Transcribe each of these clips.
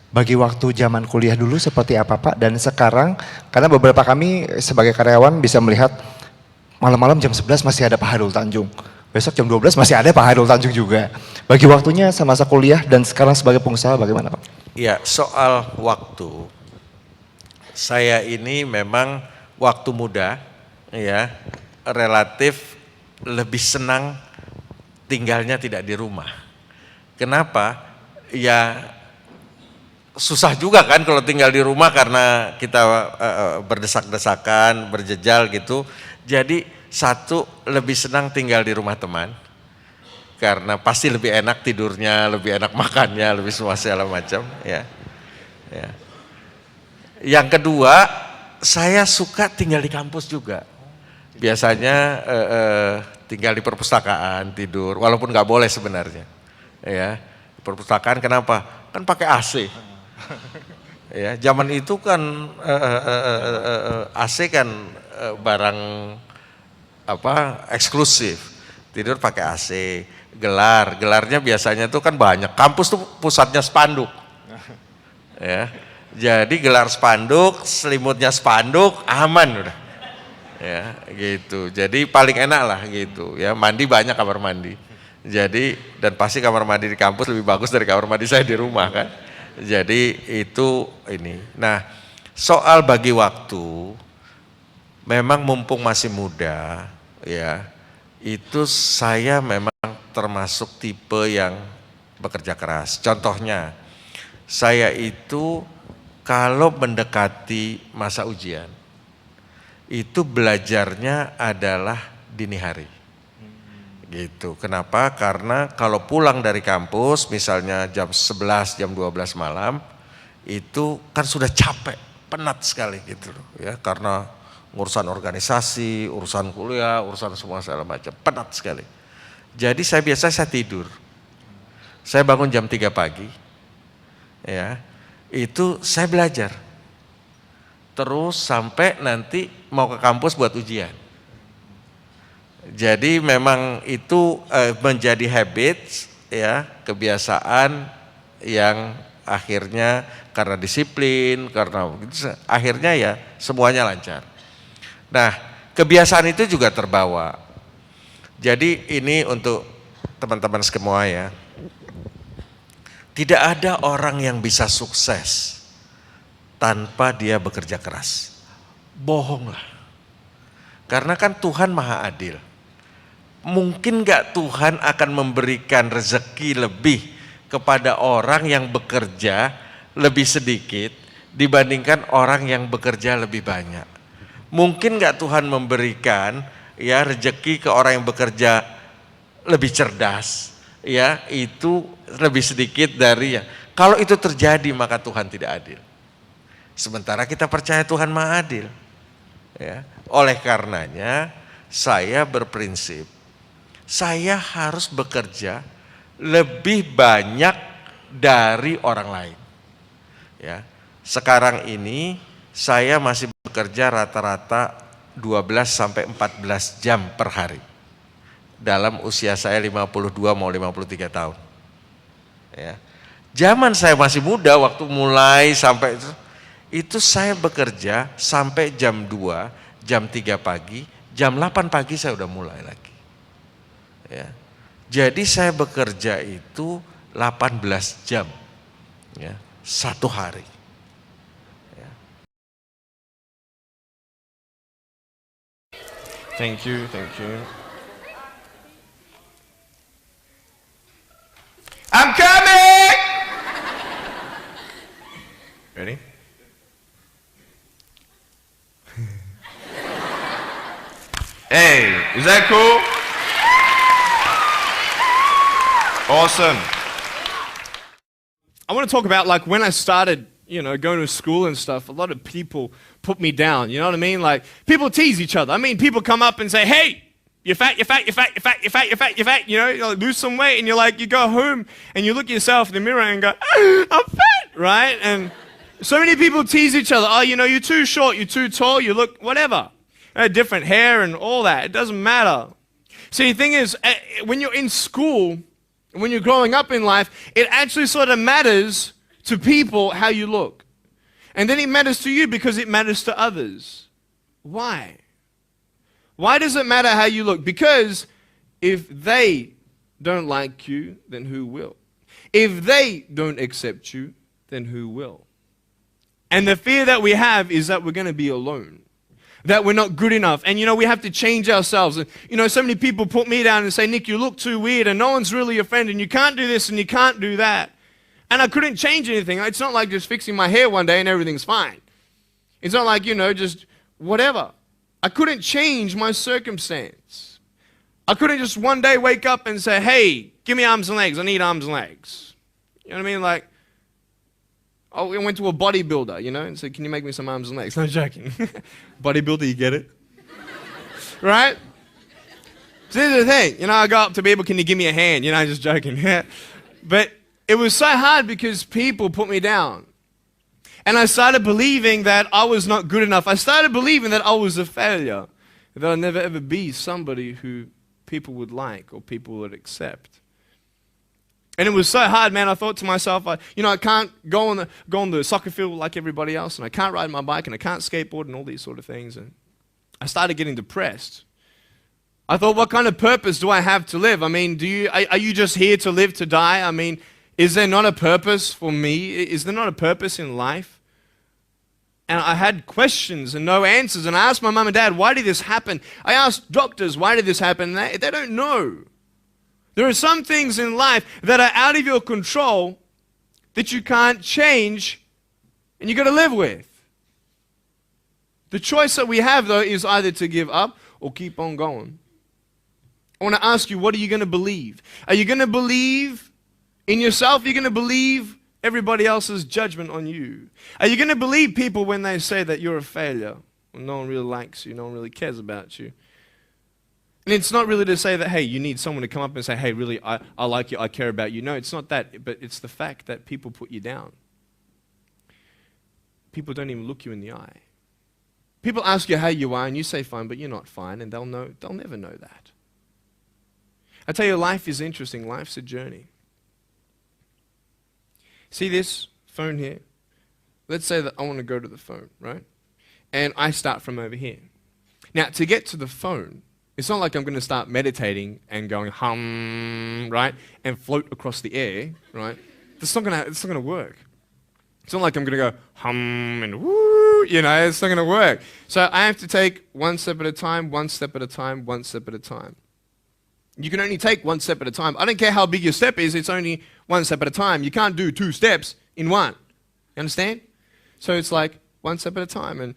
Bagi waktu zaman kuliah dulu seperti apa Pak? Dan sekarang, karena beberapa kami sebagai karyawan bisa melihat malam-malam jam 11 masih ada Pak Hairul Tanjung. Besok jam 12 masih ada Pak Hairul Tanjung juga. Bagi waktunya semasa kuliah dan sekarang sebagai pengusaha bagaimana Pak? Ya, soal waktu, saya ini memang waktu muda, ya, relatif lebih senang tinggalnya tidak di rumah. Kenapa? Ya, susah juga kan kalau tinggal di rumah karena kita berdesak-desakan, berjejal gitu. Jadi satu, lebih senang tinggal di rumah teman karena pasti lebih enak tidurnya, lebih enak makannya, lebih semua segala macam, ya. Ya. Yang kedua, saya suka tinggal di kampus juga. Biasanya tinggal di perpustakaan, tidur, walaupun nggak boleh sebenarnya. Ya, perpustakaan kenapa? Kan pakai AC. Ya, zaman itu kan AC kan barang apa eksklusif. Tidur pakai AC. Gelarnya biasanya tuh kan banyak. Kampus tuh pusatnya spanduk. Ya. Jadi gelar spanduk, selimutnya spanduk, aman udah. Ya, gitu. Jadi paling enak lah gitu. Ya, mandi banyak kamar mandi. Jadi dan pasti kamar mandi di kampus lebih bagus dari kamar mandi saya di rumah kan. Jadi itu ini. Nah, soal bagi waktu, memang mumpung masih muda, ya, itu saya memang termasuk tipe yang bekerja keras. Contohnya, saya itu kalau mendekati masa ujian, itu belajarnya adalah dini hari. Gitu. Kenapa? Karena kalau pulang dari kampus misalnya jam 11, jam 12 malam itu kan sudah capek, penat sekali gitu loh ya, karena urusan organisasi, urusan kuliah, urusan semua segala macam, penat sekali. Jadi saya tidur. Saya bangun jam 3 pagi. Ya. Itu saya belajar. Terus sampai nanti mau ke kampus buat ujian. Jadi memang itu menjadi habit, ya, kebiasaan yang akhirnya karena disiplin, karena akhirnya ya semuanya lancar. Nah, kebiasaan itu juga terbawa. Jadi ini untuk teman-teman semua ya. Tidak ada orang yang bisa sukses tanpa dia bekerja keras. Bohonglah. Karena kan Tuhan Maha Adil. Mungkin gak Tuhan akan memberikan rezeki lebih kepada orang yang bekerja lebih sedikit dibandingkan orang yang bekerja lebih banyak. Mungkin gak Tuhan memberikan ya rezeki ke orang yang bekerja lebih cerdas, ya itu lebih sedikit dari ya. Kalau itu terjadi maka Tuhan tidak adil. Sementara kita percaya Tuhan Maha Adil. Ya. Oleh karenanya saya berprinsip saya harus bekerja lebih banyak dari orang lain. Ya. Sekarang ini saya masih bekerja rata-rata 12 sampai 14 jam per hari. Dalam usia saya 52 mau 53 tahun. Ya. Zaman saya masih muda waktu mulai sampai itu saya bekerja sampai jam 2, jam 3 pagi, jam 8 pagi saya udah mulai lagi. Ya. Jadi saya bekerja itu 18 jam ya, satu hari. Ya. Thank you. I'm coming! Ready? Hey, is that cool? Awesome. I want to talk about like when I started, going to school and stuff, a lot of people put me down, you know what I mean? Like people tease each other. I mean, people come up and say, hey, you're fat, lose some weight. And you go home and you look at yourself in the mirror and go, I'm fat, right? And so many people tease each other. Oh, you're too short, you're too tall, you look whatever. Different hair and all that. It doesn't matter. See, the thing is, when you're in school, when you're growing up in life, it actually sort of matters to people how you look. And then it matters to you because it matters to others. Why? Why does it matter how you look? Because if they don't like you, then who will? If they don't accept you, then who will? And the fear that we have is that we're going to be alone, that we're not good enough. And we have to change ourselves. And so many people put me down and say, Nick, you look too weird and no one's really your friend and you can't do this and you can't do that. And I couldn't change anything. It's not like just fixing my hair one day and everything's fine. It's not like, just whatever. I couldn't change my circumstance. I couldn't just one day wake up and say, hey, give me arms and legs. I need arms and legs. You know what I mean? Like, I went to a bodybuilder, and said, can you make me some arms and legs? No joking. Bodybuilder, you get it? Right? So this is the thing. I go up to people, can you give me a hand? Just joking. But it was so hard because people put me down. And I started believing that I was not good enough. I started believing that I was a failure. That I'd never ever be somebody who people would like or people would accept. And it was so hard, man. I thought to myself, I can't go on the soccer field like everybody else, and I can't ride my bike, and I can't skateboard, and all these sort of things. And I started getting depressed. I thought, what kind of purpose do I have to live? I mean, are you just here to live to die? I mean, is there not a purpose for me? Is there not a purpose in life? And I had questions and no answers. And I asked my mum and dad, why did this happen? I asked doctors, why did this happen? And they don't know. There are some things in life that are out of your control that you can't change and you got to live with. The choice that we have, though, is either to give up or keep on going. I want to ask you, what are you going to believe? Are you going to believe in yourself? Are you going to believe everybody else's judgment on you? Are you going to believe people when they say that you're a failure? When no one really likes you, no one really cares about you. And it's not really to say that, hey, you need someone to come up and say, hey, really, I like you, I care about you. No, it's not that, but it's the fact that people put you down. People don't even look you in the eye. People ask you how you are, and you say fine, but you're not fine, and they'll never know that. I tell you, life is interesting. Life's a journey. See this phone here? Let's say that I want to go to the phone, right? And I start from over here. Now, to get to the phone, it's not like I'm going to start meditating and going hum, right? And float across the air, right? It's not going to work. It's not like I'm going to go hum and woo, it's not going to work. So I have to take one step at a time, one step at a time, one step at a time. You can only take one step at a time. I don't care how big your step is, it's only one step at a time. You can't do 2 steps in one. You understand? So it's like one step at a time. And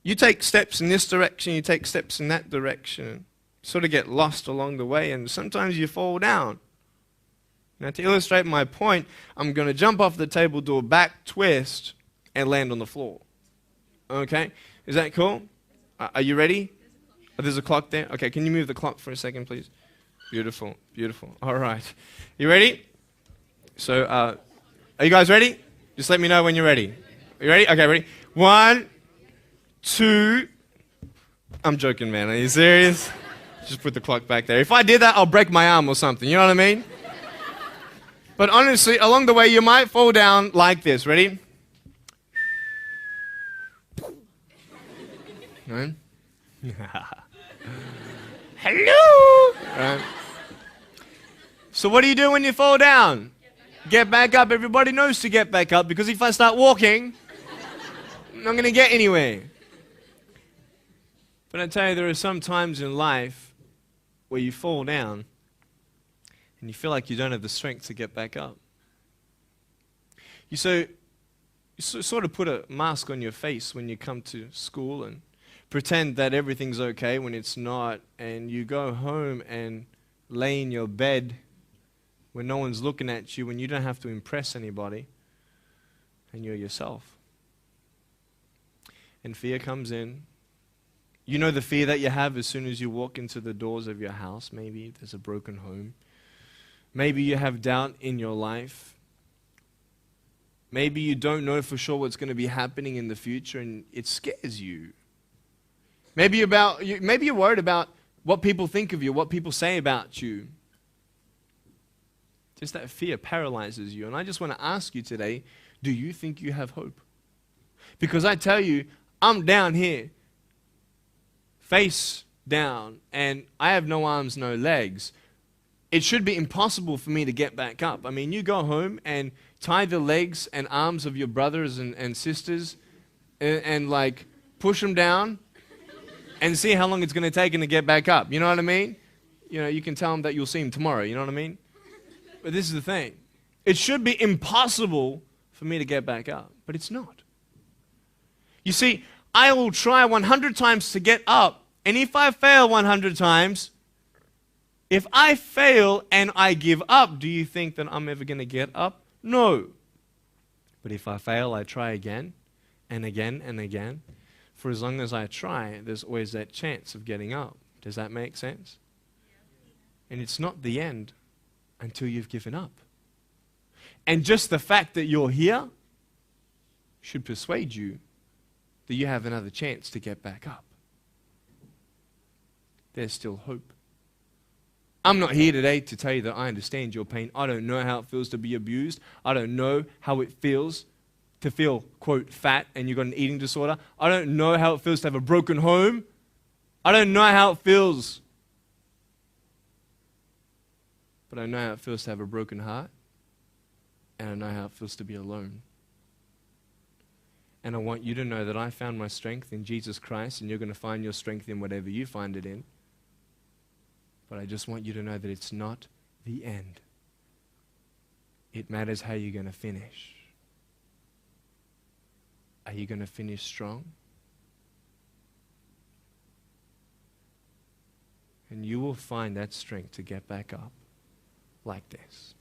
you take steps in this direction, you take steps in that direction. Sort of get lost along the way, and sometimes you fall down. Now, to illustrate my point, I'm going to jump off the table, do a back twist, and land on the floor. Okay? Is that cool? Are you ready? Oh, there's a clock there? Okay, can you move the clock for a second, please? Beautiful, beautiful. All right. You ready? So, are you guys ready? Just let me know when you're ready. Are you ready? Okay, ready? 1, 2. I'm joking, man. Are you serious? Just put the clock back there. If I did that, I'll break my arm or something. You know what I mean? But honestly, along the way, you might fall down like this. Ready? Right? Hello! Right. So what do you do when you fall down? Get back up. Everybody knows to get back up, because if I start walking, I'm not going to get anywhere. But I tell you, there are some times in life where you fall down and you feel like you don't have the strength to get back up. You sort of put a mask on your face when you come to school and pretend that everything's okay when it's not, and you go home and lay in your bed when no one's looking at you, when you don't have to impress anybody, and you're yourself. And fear comes in. You know the fear that you have as soon as you walk into the doors of your house. Maybe there's a broken home. Maybe you have doubt in your life. Maybe you don't know for sure what's going to be happening in the future, and it scares you. Maybe you're worried about what people think of you, what people say about you. Just that fear paralyzes you. And I just want to ask you today, do you think you have hope? Because I tell you, I'm down here, face down, and I have no arms, no legs. It should be impossible for me to get back up. I mean, you go home and tie the legs and arms of your brothers and sisters and like push them down and see how long it's going to take them to get back up. You know what I mean? You know, you can tell them that you'll see them tomorrow. You know what I mean? But this is the thing. It should be impossible for me to get back up, but it's not. You see, I will try 100 times to get up, and if I fail 100 times, if I fail and I give up, do you think that I'm ever going to get up? No. But if I fail, I try again and again and again. For as long as I try, there's always that chance of getting up. Does that make sense? And it's not the end until you've given up. And just the fact that you're here should persuade you that you have another chance to get back up. There's still hope. I'm not here today to tell you that I understand your pain. I don't know how it feels to be abused. I don't know how it feels to feel, quote, fat and you've got an eating disorder. I don't know how it feels to have a broken home. I don't know how it feels. But I know how it feels to have a broken heart. And I know how it feels to be alone. And I want you to know that I found my strength in Jesus Christ, and you're going to find your strength in whatever you find it in. But I just want you to know that it's not the end. It matters how you're going to finish. Are you going to finish strong? And you will find that strength to get back up like this.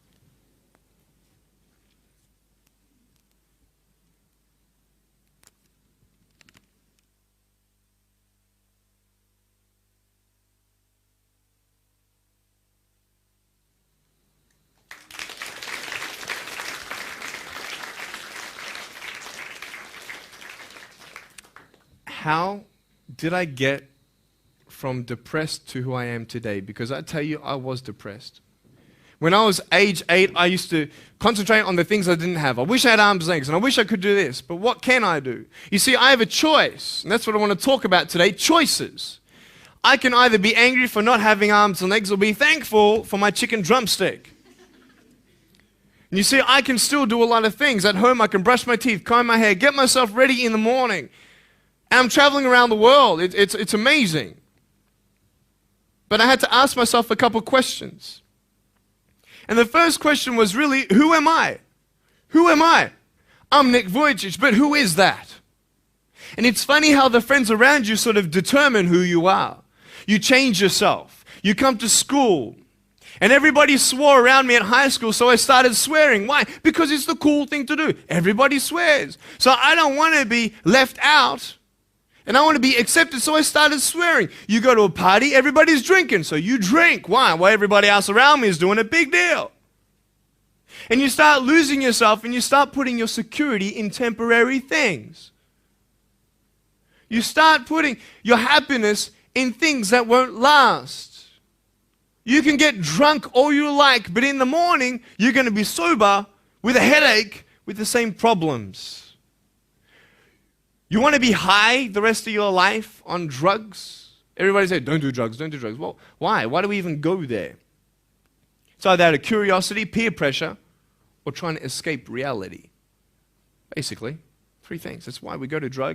How did I get from depressed to who I am today? Because I tell you, I was depressed. When I was age 8, I used to concentrate on the things I didn't have. I wish I had arms and legs, and I wish I could do this, but what can I do? You see, I have a choice, and that's what I want to talk about today, choices. I can either be angry for not having arms and legs or be thankful for my chicken drumstick. And you see, I can still do a lot of things. At home, I can brush my teeth, comb my hair, get myself ready in the morning. And I'm traveling around the world. It's amazing. But I had to ask myself a couple questions. And the first question was really, who am I? Who am I? I'm Nick Vujicic, but who is that? And it's funny how the friends around you sort of determine who you are. You change yourself. You come to school. And everybody swore around me at high school, so I started swearing. Why? Because it's the cool thing to do. Everybody swears. So I don't want to be left out. And I want to be accepted, so I started swearing. You go to a party, everybody's drinking, so you drink. Why? Well, everybody else around me is doing a big deal. And you start losing yourself, and you start putting your security in temporary things. You start putting your happiness in things that won't last. You can get drunk all you like, but in the morning, you're going to be sober with a headache with the same problems. You want to be high the rest of your life on drugs? Everybody say, don't do drugs, don't do drugs. Well, why? Why do we even go there? It's either out of curiosity, peer pressure, or trying to escape reality. Basically, three things. That's why we go to drugs.